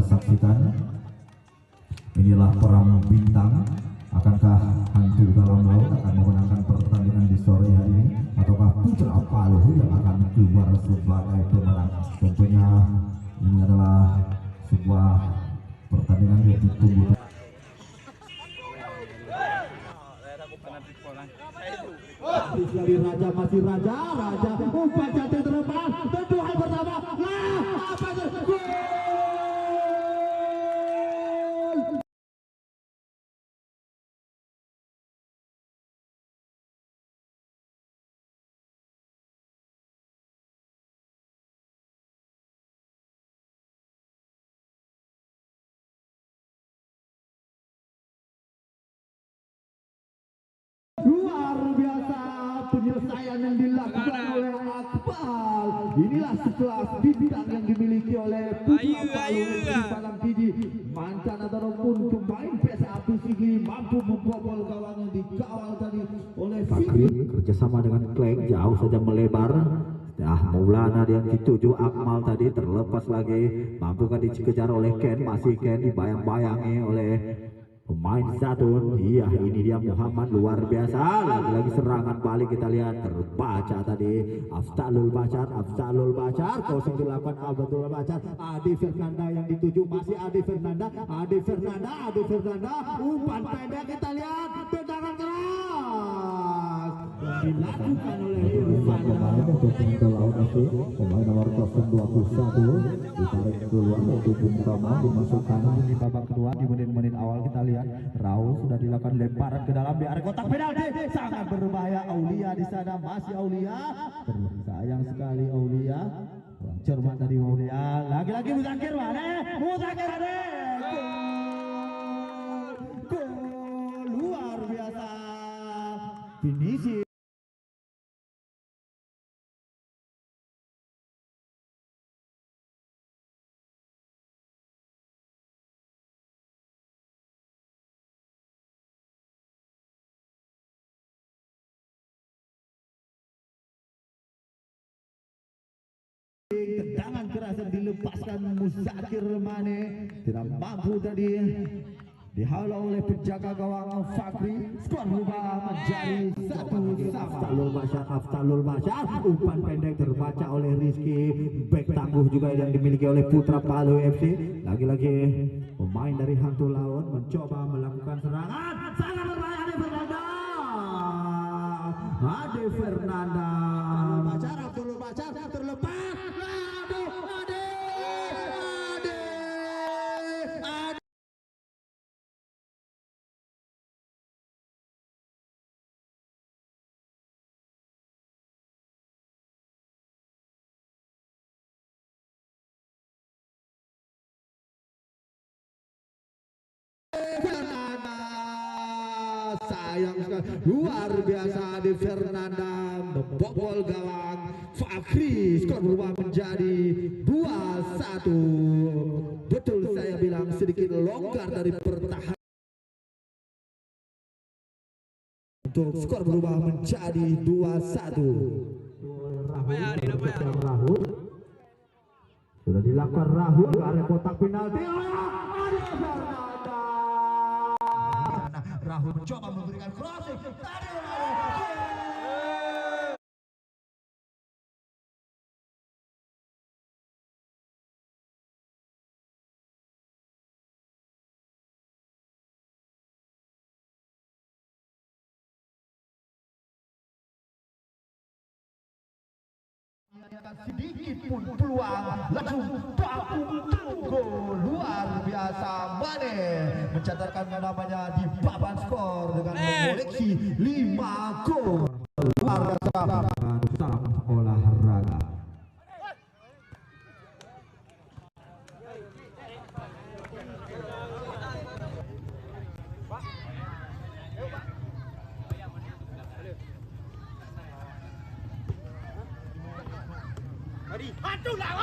saksikan. Inilah perang bintang. Akankah hantu dalam laut akan memenangkan pertandingan di sore hari ini, ataukah Putra Palu yang akan keluar sebagai pemenang? Tentunya ini adalah sebuah pertandingan yang ditunggu. Dari Raja masih Raja umpan cantik terlepas, tentuan pertama, apa itu? Gol! Luar biasa penyelesaian yang dilakukan oleh Akmal. Inilah sekelas bintang yang dimiliki oleh Putra Palu di Padang Tinggi. Mantan ataupun pemain PSAP Sigli mampu membobol gawang yang dikawal tadi oleh Fikri. Kerjasama dengan Kleng jauh saja melebar. Maulana yang dituju Akmal tadi terlepas lagi. Mampukah dikejar oleh Ken? Masih Ken dibayang-bayangi oleh pemain satu. Iya, ini dia Muhammad, luar biasa. Lagi-lagi serangan balik kita lihat terbaca tadi. Afzalul Bachar crossing dilakukan Abdul Bachar. Adi Fernanda yang dituju, masih Adi Fernanda umpan pendek kita lihat, tendangan keras yang dilakukan oleh Irfan. Pemain nomor 021 ditarik keluar untuk Bung Rama, dimasukkan di babak kedua. Di menit-menit awal kita lihat Raul sudah dilakukan lemparan ke dalam di area kotak penalti, sangat berbahaya. Aulia di sana, masih Aulia, sayang sekali Aulia, cermat tadi Aulia. Lagi-lagi Muzakir ada gol luar biasa, finishing. Tendangan keras yang dilepaskan Muzakir Mane, tidak mampu tadi dihalau oleh penjaga gawang Fakri. Skor berubah menjadi 1-1. Afzalul Bachar, umpan pendek terbaca oleh Rizky. Back tangguh juga yang dimiliki oleh Putra Palu FC. Lagi-lagi pemain dari Hantu Laut mencoba melakukan serangan, sangat berbahaya. Ade Fernanda Abdul Bachar terlepas. Sayang sekali, luar biasa di Fernanda membobol gawang Fakri. Skor berubah menjadi 2-1. Betul saya bilang sedikit longgar dari pertahanan. Untuk skor berubah menjadi 2-1. Rahul sudah dilakukan Rahul ke area kotak penalti. Rahul mencoba memberikan crossing. Sedikit pun peluang, langsung baku tunggu. Luar biasa, Mane mencatatkan namanya di papan skor dengan mengoleksi 5 gol. Luar biasa dalam olahraga. Aduh lah.